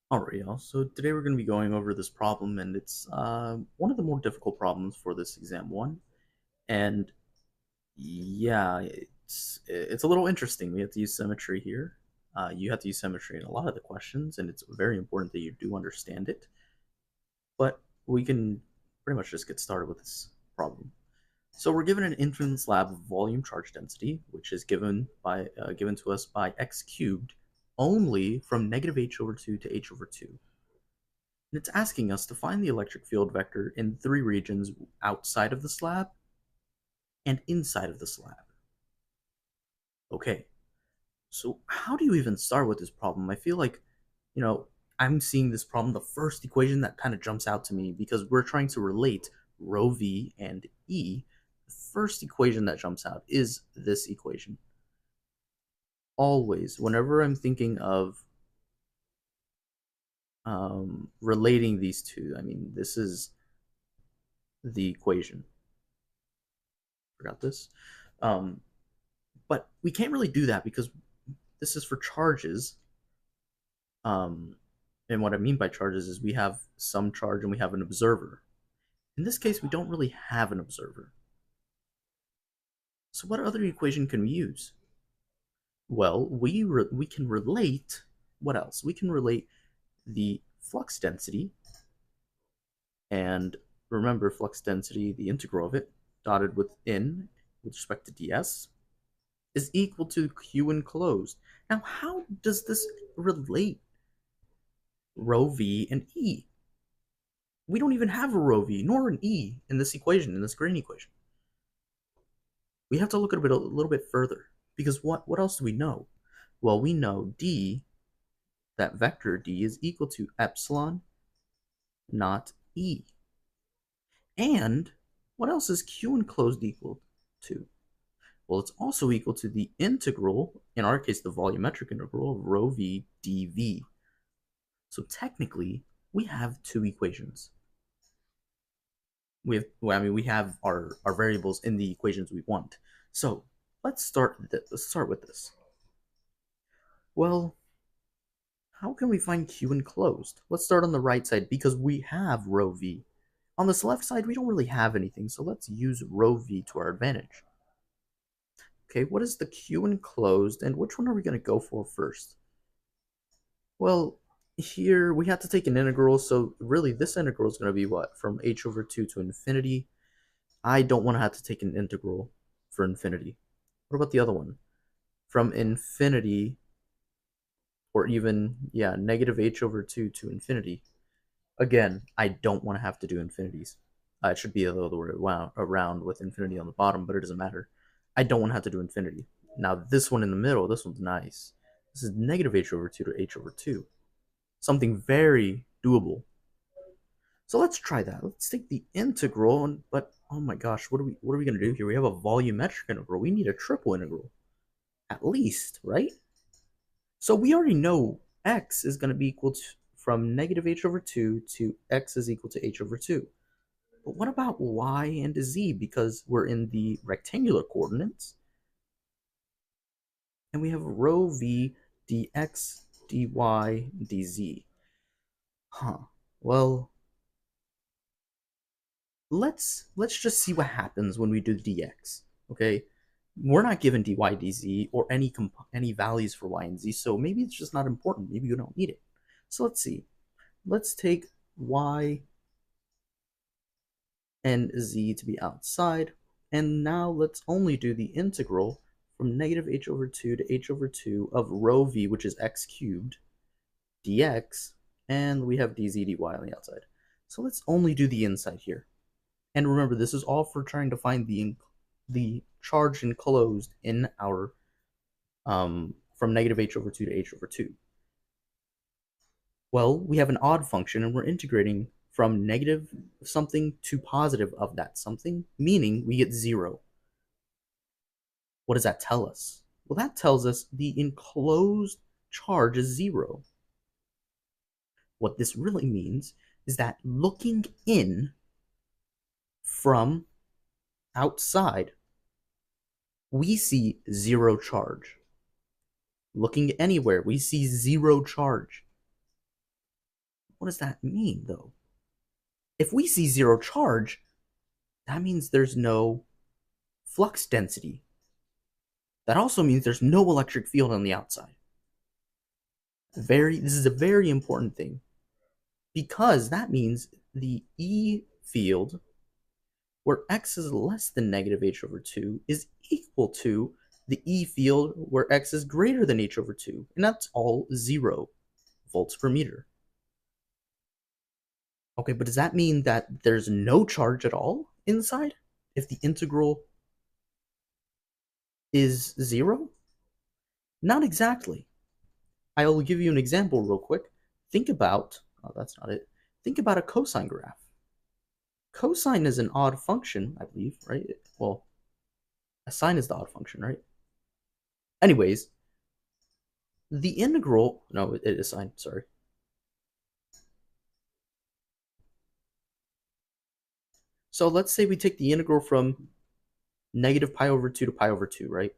Alright, y'all. So today we're going to be going over this problem, and it's one of the more difficult problems for this exam one. And yeah, it's a little interesting. We have to use symmetry here. You have to use symmetry in a lot of the questions, and it's very important that you do understand it. But we can pretty much just get started with this problem. So we're given an infinite slab of volume charge density, which is given to us by x cubed only from negative h over 2 to h over 2. And it's asking us to find the electric field vector in three regions outside of the slab and inside of the slab. Okay, so how do you even start with this problem? I feel like, you know, I'm seeing this problem, the first equation that kind of jumps out to me because we're trying to relate rho v and E. The first equation that jumps out is this equation. Always, whenever I'm thinking of relating these two, I mean, this is the equation. Forgot this. Um, but we can't really do that because this is for charges. Um, and what I mean by charges is we have some charge and we have an observer. In this case, we don't really have an observer. So what other equation can we use? Well, we can relate, what else? We can relate the flux density, and remember flux density, the integral of it, dotted within with respect to ds, is equal to Q enclosed. Now, how does this relate rho v and E? We don't even have a rho v nor an E in this equation, in this green equation. We have to look at it a little bit further because what else do we know? Well, we know D, that vector D, is equal to epsilon not E. And what else is Q enclosed equal to? Well, it's also equal to the integral, in our case, the volumetric integral of rho v dv. So technically, we have two equations. We have our variables in the equations we want. So let's start with this. Well, how can we find Q enclosed? Let's start on the right side because we have rho v. On this left side, we don't really have anything, so let's use rho v to our advantage. Okay, what is the Q enclosed, and which one are we going to go for first? Well, here we have to take an integral, so really this integral is going to be what? From h over 2 to infinity. I don't want to have to take an integral for infinity. What about the other one? From infinity, or even, yeah, negative h over 2 to infinity. Again, I don't want to have to do infinities. It should be the other way around with infinity on the bottom, but it doesn't matter. I don't want to have to do infinity. Now, this one in the middle, this one's nice. This is negative h over 2 to h over 2. Something very doable. So let's try that. Let's take the integral, but oh my gosh, what are we gonna do here? We have a volumetric integral. We need a triple integral, at least, right? So we already know x is gonna be equal to from negative h over 2 to x is equal to h over 2. But what about y and z? Because we're in the rectangular coordinates, and we have rho v dx dy dz. Huh. Well, let's just see what happens when we do dx. Okay, we're not given dy dz or any values for y and z, so maybe it's just not important. Maybe you don't need it. So let's see. Let's take y and z to be outside, and now let's only do the integral from negative h over 2 to h over 2 of rho v, which is x cubed, dx, and we have dz dy on the outside. So let's only do the inside here. And remember, this is all for trying to find the charge enclosed in our from negative h over 2 to h over 2. Well, we have an odd function, and we're integrating from negative something to positive of that something, meaning we get 0. What does that tell us? Well, that tells us the enclosed charge is 0. What this really means is that looking in from outside, we see 0 charge. Looking anywhere, we see 0 charge. What does that mean, though? If we see zero charge, that means there's no flux density. That also means there's no electric field on the outside. This is a very important thing because that means the E field, where x is less than negative h over 2, is equal to the E field where x is greater than h over 2, and that's all 0 volts per meter. Okay, but does that mean that there's no charge at all inside if the integral is 0? Not exactly. I'll give you an example real quick. Think about, oh, that's not it. Think about a cosine graph. Cosine is an odd function, I believe, right? Well, a sine is the odd function, right? Anyways, the integral, no, it is sine, sorry. So let's say we take the integral from negative pi over 2 to pi over 2, right?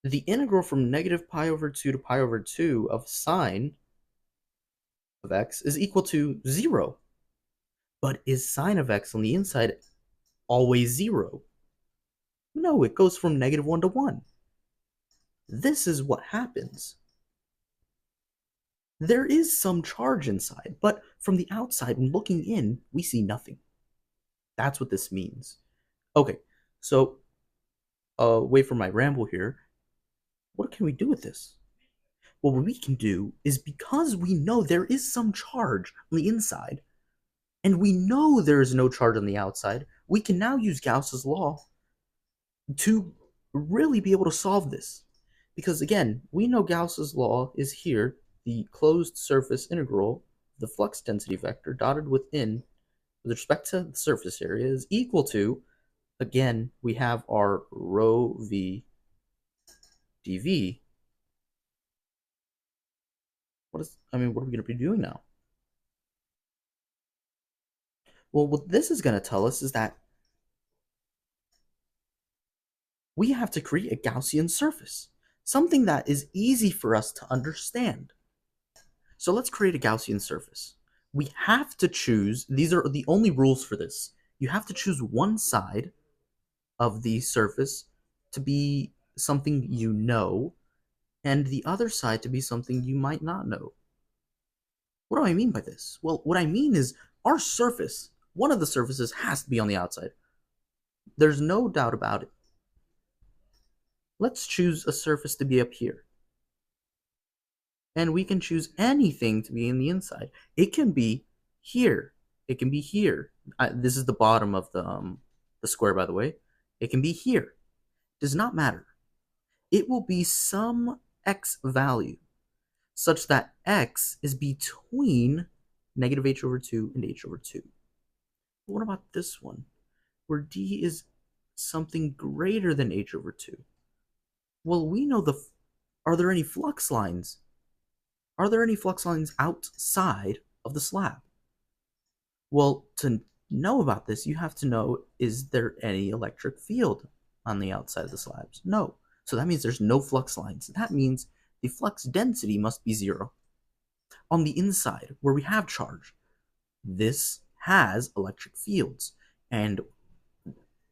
The integral from negative pi over 2 to pi over 2 of sine of x is equal to 0. But is sine of x on the inside always 0? No, it goes from negative 1 to 1. This is what happens. There is some charge inside, but from the outside, when looking in, we see nothing. That's what this means. Okay, so away from my ramble here, what can we do with this? Well, what we can do is, because we know there is some charge on the inside, and we know there is no charge on the outside, we can now use Gauss's law to really be able to solve this. Because again, we know Gauss's law is here, the closed surface integral, the flux density vector dotted within, with respect to the surface area, is equal to, again, we have our rho v dv. What are we going to be doing now? Well, what this is going to tell us is that we have to create a Gaussian surface, something that is easy for us to understand. So let's create a Gaussian surface. We have to choose, these are the only rules for this. You have to choose one side of the surface to be something you know, and the other side to be something you might not know. What do I mean by this? Well, what I mean is our surface, one of the surfaces has to be on the outside. There's no doubt about it. Let's choose a surface to be up here. And we can choose anything to be in the inside. It can be here. It can be here. This is the bottom of the square, by the way. It can be here. Does not matter. It will be some x value such that x is between negative h over 2 and h over 2. But what about this one, where d is something greater than h over 2? Well, we know are there any flux lines? Are there any flux lines outside of the slab? Well, to know about this, you have to know, is there any electric field on the outside of the slabs? No. So that means there's no flux lines. That means the flux density must be 0. On the inside, where we have charge, this has electric fields and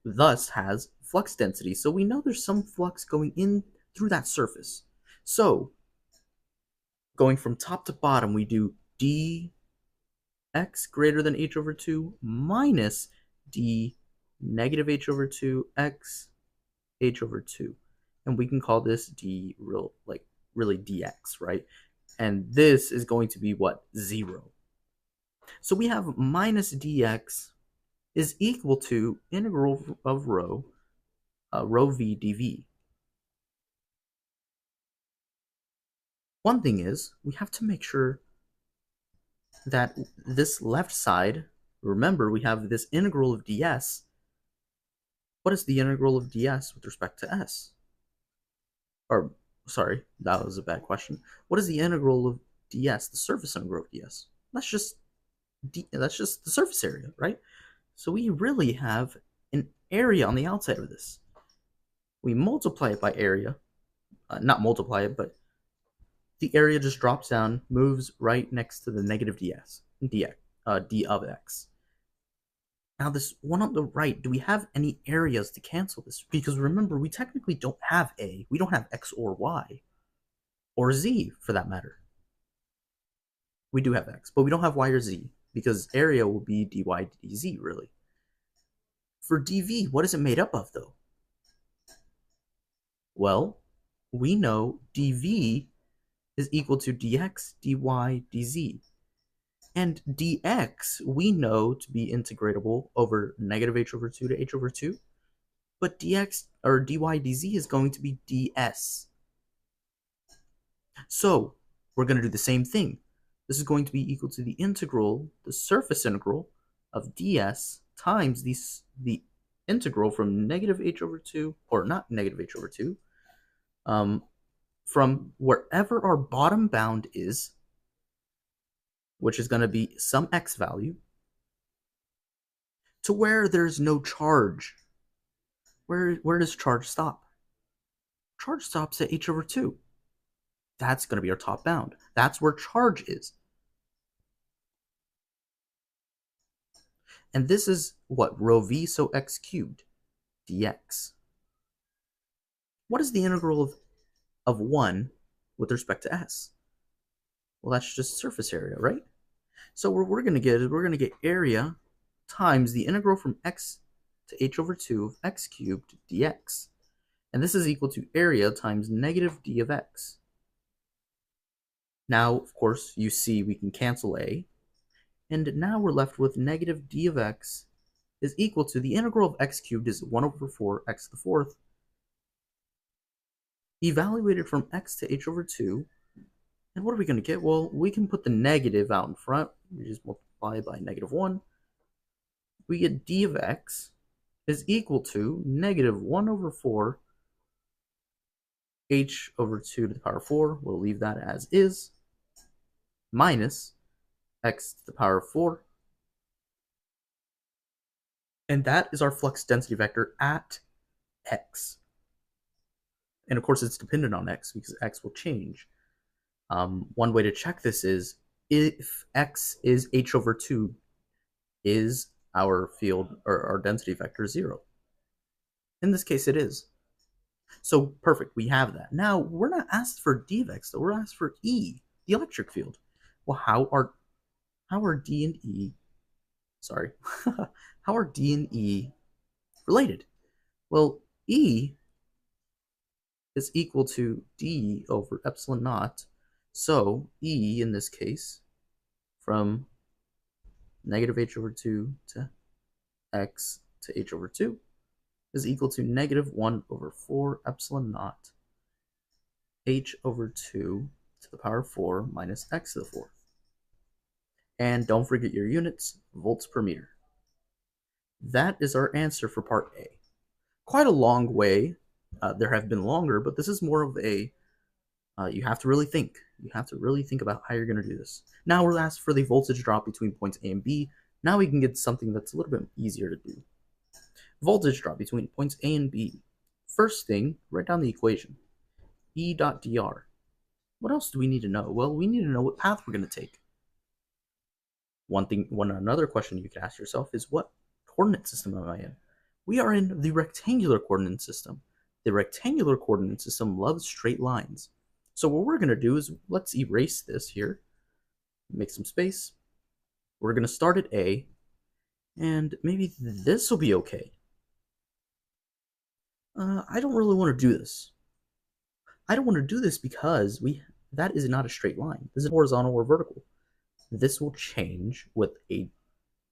thus has flux density. So we know there's some flux going in through that surface. So going from top to bottom, we do dx greater than h over 2 minus d negative h over 2 x h over 2. And we can call this d really dx, right? And this is going to be what? 0. So we have minus dx is equal to integral of rho v dv. One thing is, we have to make sure that this left side, remember we have this integral of ds. What is the integral of ds with respect to s? Or, sorry, that was a bad question. What is the integral of ds, the surface integral of ds? That's just the surface area, right? So we really have an area on the outside of this. We multiply it by area, not multiply it, but the area just drops down, moves right next to the negative d of x. Now this one on the right, do we have any areas to cancel this? Because remember, we technically don't have a, we don't have x or y, or z for that matter. We do have x, but we don't have y or z, because area will be dy dz, really. For dv, what is it made up of, though? Well, we know dv is equal to dx, dy, dz. And dx we know to be integratable over negative h over 2 to h over 2. But dx or dy dz is going to be ds. So we're going to do the same thing. This is going to be equal to the integral, the surface integral of ds times the integral from negative h over 2, or not negative h over 2, from wherever our bottom bound is, which is going to be some x value, to where there's no charge. Where does charge stop? Charge stops at h over 2. That's going to be our top bound. That's where charge is. And this is what? Rho v, so x cubed dx. What is the integral of 1 with respect to s? Well, that's just surface area, right? So what we're going to get is we're going to get area times the integral from x to h over 2 of x cubed dx. And this is equal to area times negative d of x. Now, of course, you see we can cancel a. And now we're left with negative d of x is equal to the integral of x cubed is 1 over 4 x to the fourth, evaluated from x to h over 2. And what are we going to get? Well, we can put the negative out in front. We just multiply by negative 1. We get d of x is equal to negative 1 over 4 h over 2 to the power 4. We'll leave that as is, minus x to the power 4. And that is our flux density vector at x. And of course, it's dependent on x because x will change. One way to check this is if x is h over 2, is our field or our density vector 0? In this case, it is. So perfect, we have that. Now, we're not asked for d of x, though. We're asked for E, the electric field. Well, how are D and E, sorry, how are D and E related? Well, E is equal to D over epsilon naught. So E, in this case, from negative h over 2 to x to h over 2 is equal to negative 1 over 4 epsilon naught h over 2 to the power 4 minus x to the fourth. And don't forget your units, volts per meter. That is our answer for part A. Quite a long way. There have been longer, but this is more of a, you have to really think. You have to really think about how you're going to do this. Now we're asked for the voltage drop between points A and B. Now we can get something that's a little bit easier to do. Voltage drop between points A and B. First thing, write down the equation. E dot dr. What else do we need to know? Well, we need to know what path we're going to take. Another question you could ask yourself is, what coordinate system am I in? We are in the rectangular coordinate system. The rectangular coordinate system loves straight lines. So what we're going to do is, let's erase this here, make some space. We're going to start at A, and maybe this will be okay. I don't really want to do this. I don't want to do this because that is not a straight line. This is horizontal or vertical. This will change with a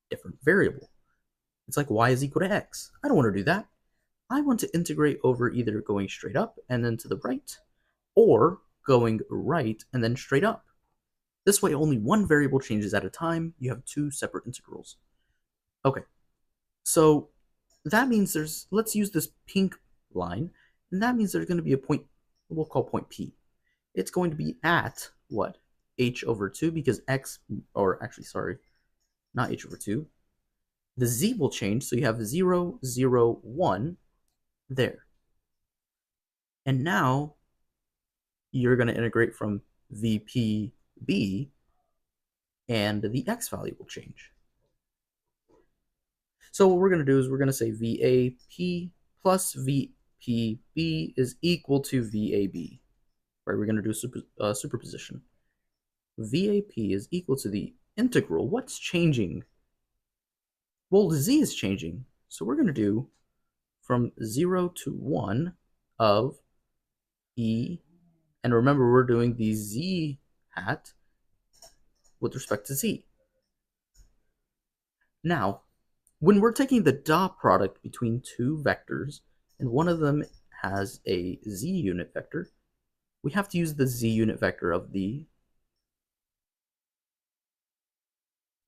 different variable. It's like y is equal to x. I don't want to do that. I want to integrate over either going straight up and then to the right, or going right and then straight up. This way only one variable changes at a time. You have two separate integrals. Okay, so that means let's use this pink line, and that means there's going to be a point, we'll call point P. It's going to be at what? H over 2, because x, or actually, sorry, not h over 2. The z will change, so you have 0, 0, 1 there. And now you're going to integrate from VPB, and the x value will change. So what we're going to do is we're going to say VAP plus VPB is equal to VAB. Right? We're going to do superposition. VAP is equal to the integral. What's changing? Well, z is changing. So we're going to do from 0 to 1 of E, and remember we're doing the z hat with respect to z. Now, when we're taking the dot product between two vectors, and one of them has a z unit vector, we have to use the z unit vector of the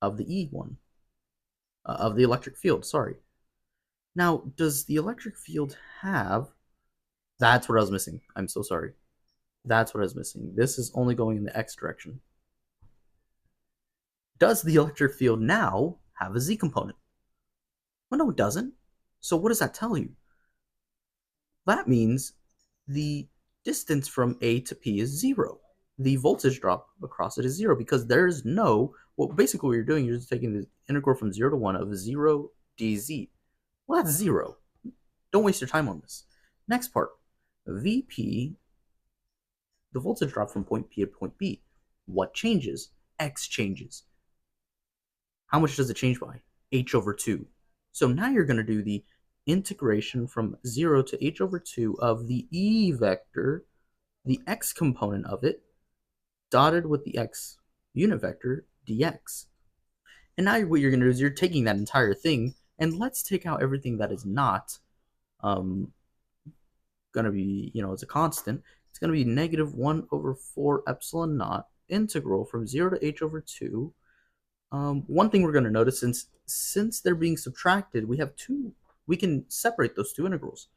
E one, of the electric field, sorry. Now, does the electric field have... That's what I was missing. I'm so sorry. That's what I was missing. This is only going in the x direction. Does the electric field now have a z component? Well, no, it doesn't. So what does that tell you? That means the distance from A to P is 0. The voltage drop across it is 0 because there's no... Well, basically what you're doing, you're just taking the integral from 0 to 1 of 0 dz. Well, that's 0. Don't waste your time on this. Next part. Vp, the voltage drop from point P to point B. What changes? X changes. How much does it change by? H over 2. So now you're going to do the integration from 0 to h over 2 of the E vector, the x component of it, dotted with the x unit vector, dx. And now what you're going to do is you're taking that entire thing, and let's take out everything that is not going to be, as a constant. It's going to be negative 1 over 4 epsilon naught integral from 0 to h over 2. One thing we're going to notice, since they're being subtracted, we can separate those two integrals.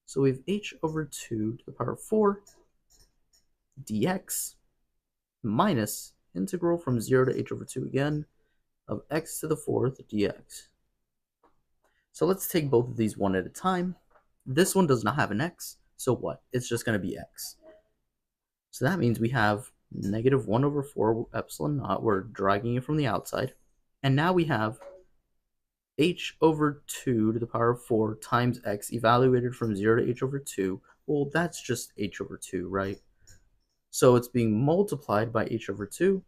So we have h over 2 to the power of 4 dx minus integral from 0 to h over 2 again of x to the 4th dx. So let's take both of these one at a time. This one does not have an x, so what? It's just going to be x. So that means we have negative 1 over 4 epsilon naught. We're dragging it from the outside. And now we have h over 2 to the power of 4 times x evaluated from 0 to h over 2. Well, that's just h over 2, right? So it's being multiplied by h over 2.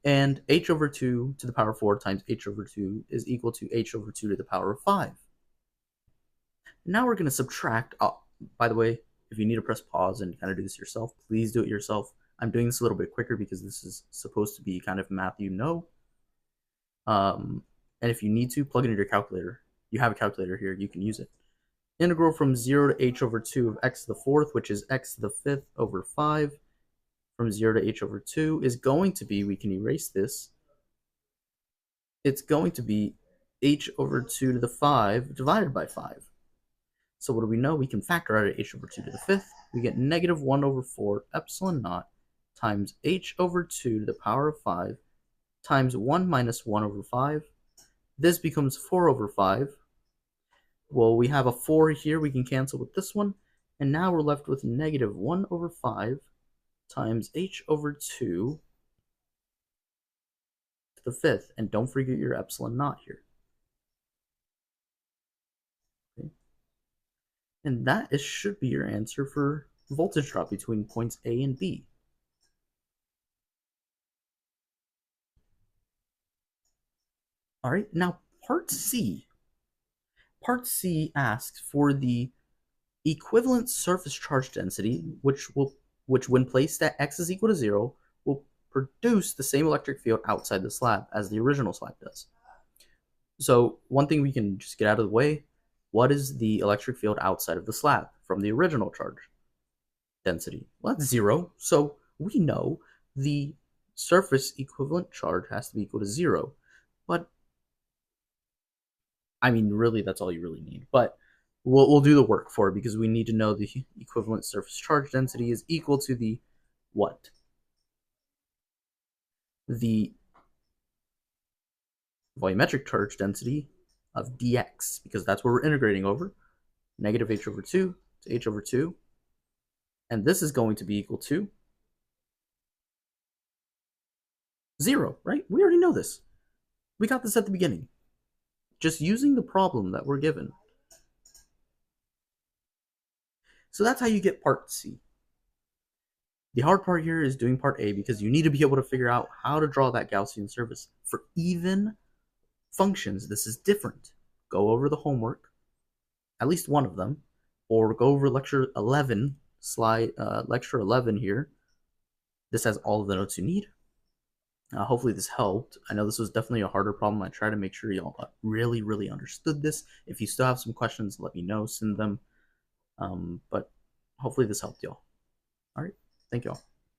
And h over 2 to the power of 4 times h over 2 is equal to h over 2 to the power of 5. Now we're going to subtract. Oh, by the way, if you need to press pause and kind of do this yourself, please do it yourself. I'm doing this a little bit quicker because this is supposed to be kind of math you know. And if you need to, plug it into your calculator. You have a calculator here, you can use it. Integral from 0 to h over 2 of x to the 4th, which is x to the 5th over 5, from 0 to h over 2 is going to be, we can erase this, it's going to be h over 2 to the 5 divided by 5. So what do we know? We can factor out h over 2 to the 5th. We get negative 1 over 4 epsilon naught times h over 2 to the power of 5 times 1 minus 1 over 5. This becomes 4 over 5. Well, we have a 4 here. We can cancel with this one. And now we're left with negative 1 over 5 times h over 2 to the 5th. And don't forget your epsilon naught here. Okay. And that should be your answer for voltage drop between points A and B. All right, now part C. Part C asks for the equivalent surface charge density, which when placed at x is equal to 0, will produce the same electric field outside the slab as the original slab does. So one thing we can just get out of the way, what is the electric field outside of the slab from the original charge density? Well, that's 0. So we know the surface equivalent charge has to be equal to 0. But I mean, really, that's all you really need. But we'll do the work for it because we need to know the equivalent surface charge density is equal to the what? The volumetric charge density of dx, because that's what we're integrating over. Negative h over 2 to h over 2. And this is going to be equal to 0, right? We already know this. We got this at the beginning. Just using the problem that we're given. So that's how you get part C. The hard part here is doing part A because you need to be able to figure out how to draw that Gaussian surface. For even functions, this is different. Go over the homework, at least one of them, or go over lecture 11, lecture 11 here. This has all of the notes you need. Hopefully this helped. I know this was definitely a harder problem. I try to make sure y'all really, really understood this. If you still have some questions, let me know, send them. But hopefully this helped y'all. All right, thank y'all.